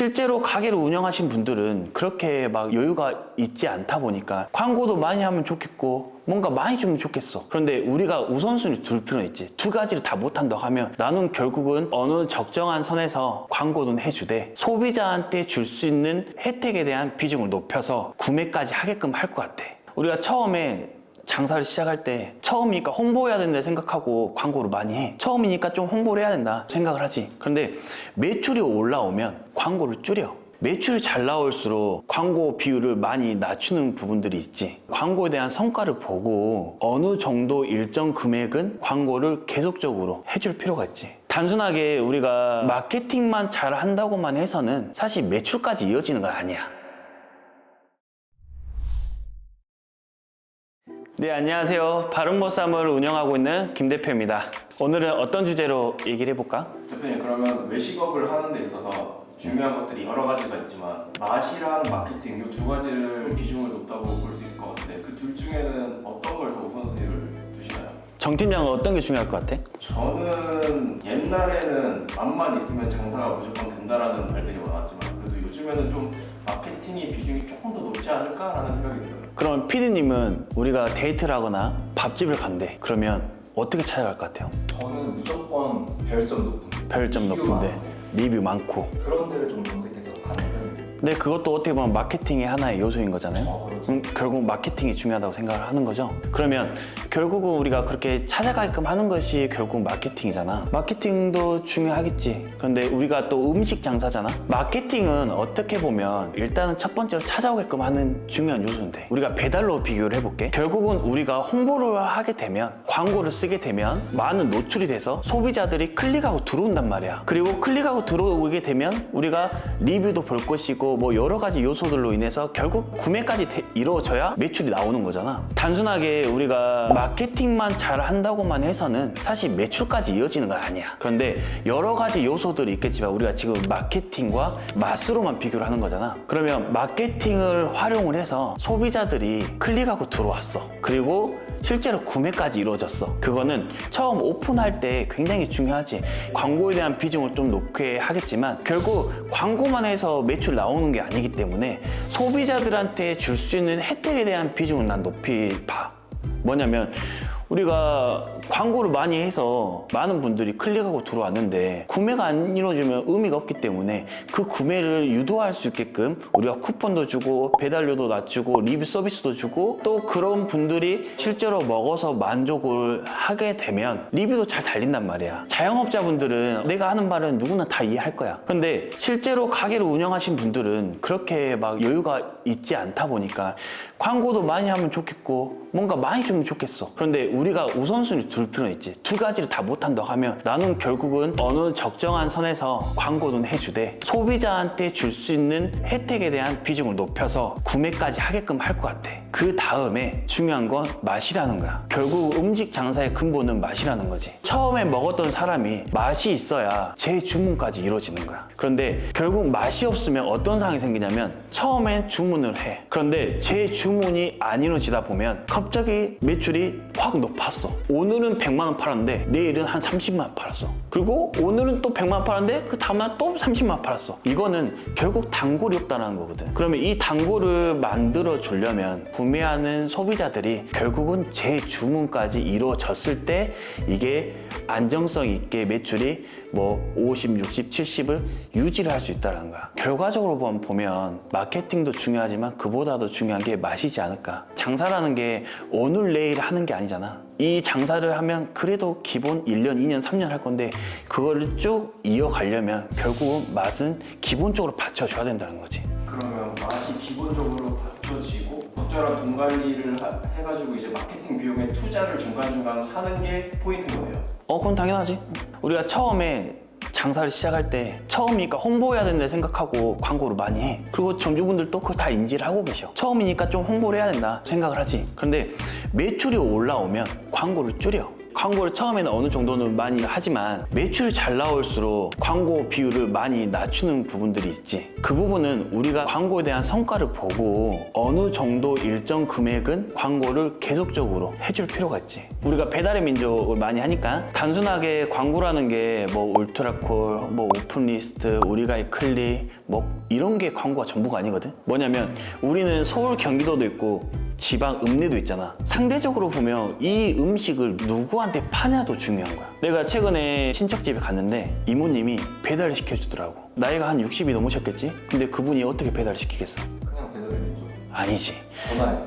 실제로 가게를 운영하신 분들은 그렇게 막 여유가 있지 않다 보니까 광고도 많이 하면 좋겠고 뭔가 많이 주면 좋겠어. 그런데 우리가 우선순위 둘 필요는 있지. 두 가지를 다 못한다고 하면 나는 결국은 어느 적정한 선에서 광고는 해주되 소비자한테 줄 수 있는 혜택에 대한 비중을 높여서 구매까지 하게끔 할 것 같아. 우리가 처음에 장사를 시작할 때 처음이니까 홍보해야 된다 생각하고 광고를 많이 해. 처음이니까 좀 홍보를 해야 된다 생각을 하지. 그런데 매출이 올라오면 광고를 줄여. 매출이 잘 나올수록 광고 비율을 많이 낮추는 부분들이 있지. 광고에 대한 성과를 보고 어느 정도 일정 금액은 광고를 계속적으로 해줄 필요가 있지. 단순하게 우리가 마케팅만 잘 한다고만 해서는 사실 매출까지 이어지는 건 아니야. 네, 안녕하세요. 바른보쌈을 운영하고 있는 김 대표입니다. 오늘은 어떤 주제로 얘기를 해볼까? 대표님, 그러면 외식업을 하는 데 있어서 중요한 것들이 여러 가지가 있지만 맛이랑 마케팅 이 두 가지를 비중을 높다고 볼 수 있을 것 같은데 그 둘 중에는 어떤 걸 더 우선순위를 두시나요? 정 팀장은 어떤 게 중요할 것 같아? 저는 옛날에는 맛만 있으면 장사가 무조건 된다라는 말들이 많았지만 그래도 요즘에는 좀 마케팅의 비중이 조금 더 높지 않을까라는 생각이 들어요. 그럼 PD님은 우리가 데이트를 하거나 밥집을 간대. 그러면 어떻게 찾아갈 것 같아요? 저는 무조건 별점 높은 별점 리뷰 높은데 많은 리뷰 많고. 그런 데를 좀 검색해서 가는 편이에요. 근데 그것도 어떻게 보면 마케팅의 하나의 요소인 거잖아요. 그렇죠. 결국 마케팅이 중요하다고 생각을 하는 거죠. 그러면 결국은 우리가 그렇게 찾아가게끔 하는 것이 결국 마케팅이잖아. 마케팅도 중요하겠지. 그런데 우리가 또 음식 장사잖아. 마케팅은 어떻게 보면 일단은 첫 번째로 찾아오게끔 하는 중요한 요소인데 우리가 배달로 비교를 해볼게. 결국은 우리가 홍보를 하게 되면 광고를 쓰게 되면 많은 노출이 돼서 소비자들이 클릭하고 들어온단 말이야. 그리고 클릭하고 들어오게 되면 우리가 리뷰도 볼 것이고 뭐 여러 가지 요소들로 인해서 결국 구매까지 이루어져야 매출이 나오는 거잖아. 단순하게 우리가 마케팅만 잘 한다고만 해서는 사실 매출까지 이어지는 건 아니야. 그런데 여러 가지 요소들이 있겠지만 우리가 지금 마케팅과 맛으로만 비교를 하는 거잖아. 그러면 마케팅을 활용을 해서 소비자들이 클릭하고 들어왔어. 그리고 실제로 구매까지 이루어졌어. 그거는 처음 오픈할 때 굉장히 중요하지. 광고에 대한 비중을 좀 높게 하겠지만 결국 광고만 해서 매출 나오는 게 아니기 때문에 소비자들한테 줄 수 있는 혜택에 대한 비중을 난 높이 봐. 뭐냐면 우리가 광고를 많이 해서 많은 분들이 클릭하고 들어왔는데 구매가 안 이루어지면 의미가 없기 때문에 그 구매를 유도할 수 있게끔 우리가 쿠폰도 주고 배달료도 낮추고 리뷰 서비스도 주고 또 그런 분들이 실제로 먹어서 만족을 하게 되면 리뷰도 잘 달린단 말이야. 자영업자분들은 내가 하는 말은 누구나 다 이해할 거야. 근데 실제로 가게를 운영하신 분들은 그렇게 막 여유가 있지 않다 보니까 광고도 많이 하면 좋겠고 뭔가 많이 주면 좋겠어. 그런데 우리가 우선순위 둘 필요는 있지. 두 가지를 다 못한다고 하면 나는 결국은 어느 적정한 선에서 광고는 해주되 소비자한테 줄 수 있는 혜택에 대한 비중을 높여서 구매까지 하게끔 할 것 같아. 그 다음에 중요한 건 맛이라는 거야. 결국 음식 장사의 근본은 맛이라는 거지. 처음에 먹었던 사람이 맛이 있어야 재주문까지 이루어지는 거야. 그런데 결국 맛이 없으면 어떤 상황이 생기냐면 처음엔 주문을 해. 그런데 재주문이 안 이루어지다 보면 갑자기 매출이 확 높았어. 오늘은 100만 원 팔았는데 내일은 한 30만 원 팔았어. 그리고 오늘은 또 100만 원 팔았는데 그 다음날 또 30만 원 팔았어. 이거는 결국 단골이 없다는 거거든. 그러면 이 단골을 만들어 주려면 구매하는 소비자들이 결국은 재주문까지 이루어졌을 때 이게 안정성 있게 매출이 뭐 50, 60, 70을 유지를 할 수 있다는 거야. 결과적으로 보면 마케팅도 중요하지만 그보다도 중요한 게 맛이지 않을까. 장사라는 게 오늘 내일 하는 게 아니잖아. 이 장사를 하면 그래도 기본 1년, 2년, 3년 할 건데 그거를 쭉 이어가려면 결국은 맛은 기본적으로 받쳐줘야 된다는 거지. 그러면 맛이 기본적으로 받쳐지고 적절한 돈 관리를 해가지고 이제 마케팅 비용에 투자를 중간중간 하는 게 포인트인 거네요. 그건 당연하지. 우리가 처음에 장사를 시작할 때 처음이니까 홍보해야 된다 생각하고 광고를 많이 해. 그리고 점주분들도 그거 다 인지를 하고 계셔. 처음이니까 좀 홍보를 해야 된다 생각을 하지. 그런데 매출이 올라오면 광고를 줄여. 광고를 처음에는 어느 정도는 많이 하지만 매출이 잘 나올수록 광고 비율을 많이 낮추는 부분들이 있지. 그 부분은 우리가 광고에 대한 성과를 보고 어느 정도 일정 금액은 광고를 계속적으로 해줄 필요가 있지. 우리가 배달의 민족을 많이 하니까 단순하게 광고라는 게 뭐 울트라콜, 뭐 오픈리스트, 우리가의 클릭 뭐 이런 게 광고가 전부가 아니거든. 뭐냐면 우리는 서울 경기도도 있고 지방 읍내도 있잖아. 상대적으로 보면 이 음식을 누구한테 파냐도 중요한 거야. 내가 최근에 친척집에 갔는데 이모님이 배달을 시켜주더라고. 나이가 한 60이 넘으셨겠지? 근데 그분이 어떻게 배달을 시키겠어? 그냥 배달의 민족. 아니지. 전화해서.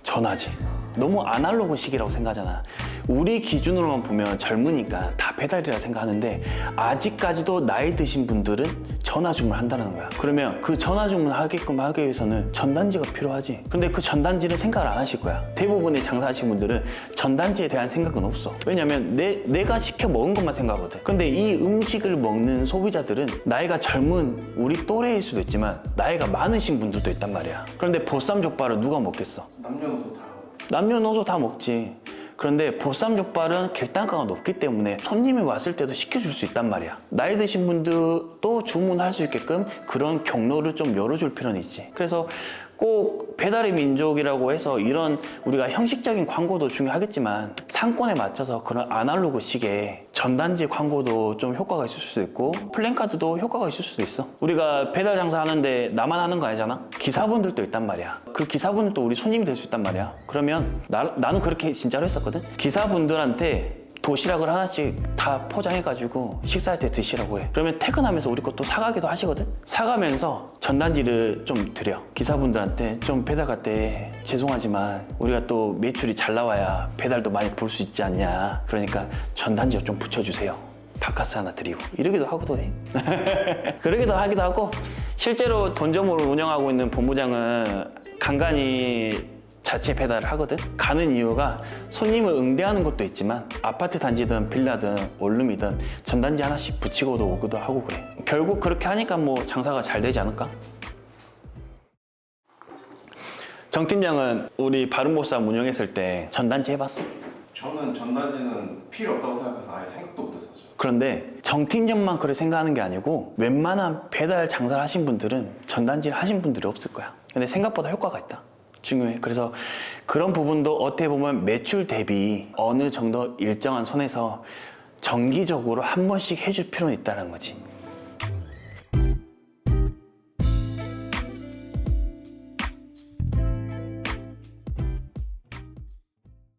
전화지. 너무 아날로그 시기라고 생각하잖아. 우리 기준으로만 보면 젊으니까 다 배달이라 생각하는데 아직까지도 나이 드신 분들은 전화 주문을 한다는 거야. 그러면 그 전화 주문을 하게끔 하기 위해서는 전단지가 필요하지. 근데 그 전단지는 생각을 안 하실 거야. 대부분의 장사하시는 분들은 전단지에 대한 생각은 없어. 왜냐면 내가 시켜 먹은 것만 생각하거든. 근데 이 음식을 먹는 소비자들은 나이가 젊은 우리 또래일 수도 있지만 나이가 많으신 분들도 있단 말이야. 그런데 보쌈족발을 누가 먹겠어? 남녀노소 다. 남녀노소 다 먹지. 그런데 보쌈족발은 객단가가 높기 때문에 손님이 왔을 때도 시켜줄 수 있단 말이야. 나이 드신 분들도 주문할 수 있게끔 그런 경로를 좀 열어줄 필요는 있지. 그래서 꼭 배달의 민족이라고 해서 이런 우리가 형식적인 광고도 중요하겠지만 상권에 맞춰서 그런 아날로그식의 전단지 광고도 좀 효과가 있을 수도 있고 플랜카드도 효과가 있을 수도 있어. 우리가 배달 장사 하는데 나만 하는 거 아니잖아. 기사분들도 있단 말이야. 그 기사분들도 우리 손님이 될 수 있단 말이야. 그러면 나는 그렇게 진짜로 했었거든. 기사분들한테 도시락을 하나씩 다 포장해가지고 식사할 때 드시라고 해. 그러면 퇴근하면서 우리 것도 사가기도 하시거든. 사가면서 전단지를 좀 드려. 기사분들한테 좀 배달 갈 때 죄송하지만 우리가 또 매출이 잘 나와야 배달도 많이 부를 수 있지 않냐. 그러니까 전단지 좀 붙여주세요. 바카스 하나 드리고 이러기도 하고도 해. 그러기도 하기도 하고 실제로 본점으로 운영하고 있는 본부장은 간간히 자체 배달을 하거든. 가는 이유가 손님을 응대하는 것도 있지만 아파트 단지든 빌라든 원룸이든 전단지 하나씩 붙이고도 오기도 하고 그래. 결국 그렇게 하니까 뭐 장사가 잘 되지 않을까? 정 팀장은 우리 바른보쌈 운영했을 때 전단지 해봤어? 저는 전단지는 필요 없다고 생각해서 아예 생각도 못했었죠. 그런데 정 팀장만 그렇게 생각하는 게 아니고 웬만한 배달 장사를 하신 분들은 전단지를 하신 분들이 없을 거야. 근데 생각보다 효과가 있다. 중요해. 그래서 그런 부분도 어떻게 보면 매출 대비 어느 정도 일정한 선에서 정기적으로 한 번씩 해줄 필요는 있다는 거지.